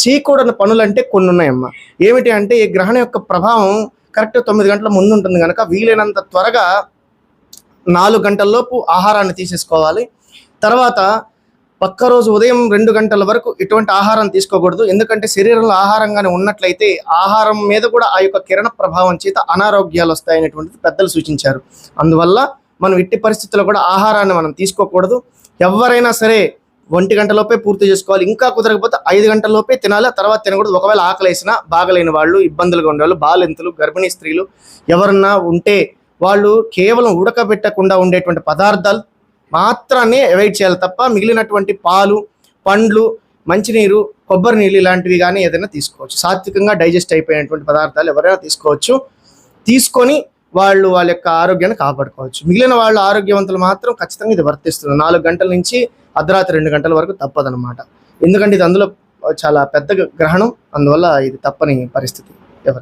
చేయకూడని పనులు అంటే కొన్ని ఉన్నాయమ్మా. ఏమిటి అంటే ఈ గ్రహణం యొక్క ప్రభావం కరెక్ట్ 9 గంటల ముందు ఉంటుంది కనుక వీలైనంత త్వరగా 4 గంటల్లోపు ఆహారాన్ని తీసేసుకోవాలి. తర్వాత పక్క రోజు ఉదయం 2 గంటల వరకు ఎటువంటి ఆహారం తీసుకోకూడదు. ఎందుకంటే శరీరంలో ఆహారంగానే ఉన్నట్లయితే ఆహారం మీద కూడా ఆ యొక్క కిరణ ప్రభావం చేత అనారోగ్యాలు వస్తాయనేటువంటిది పెద్దలు సూచించారు. అందువల్ల మనం ఎట్టి పరిస్థితుల్లో కూడా ఆహారాన్ని మనం తీసుకోకూడదు. ఎవరైనా సరే 1 గంటలోపే పూర్తి చేసుకోవాలి. ఇంకా కుదరకపోతే 5 గంటల్లోపే తినాలి, తర్వాత తినకూడదు. ఒకవేళ ఆకలేసినా బాగలేని వాళ్ళు, ఇబ్బందులుగా ఉండేవాళ్ళు, బాలింతలు, గర్భిణీ స్త్రీలు ఎవరన్నా ఉంటే వాళ్ళు కేవలం ఉడకబెట్టకుండా ఉండేటువంటి పదార్థాలు మాత్రాన్ని అవాయిడ్ చేయాలి తప్ప మిగిలినటువంటి పాలు, పండ్లు, మంచినీరు, కొబ్బరి నీళ్ళు ఇలాంటివి కానీ ఏదైనా తీసుకోవచ్చు. సాత్వికంగా డైజెస్ట్ అయిపోయినటువంటి పదార్థాలు ఎవరైనా తీసుకోవచ్చు. తీసుకొని వాళ్ళ యొక్క ఆరోగ్యాన్ని కాపాడుకోవచ్చు. మిగిలిన వాళ్ళు ఆరోగ్యవంతులు మాత్రం ఖచ్చితంగా ఇది వర్తిస్తుంది. 4 గంటల నుంచి అర్ధరాత్రి 2 గంటల వరకు తప్పదనమాట. ఎందుకంటే ఇది అందులో చాలా పెద్ద గ్రహణం, అందువల్ల ఇది తప్పని పరిస్థితి.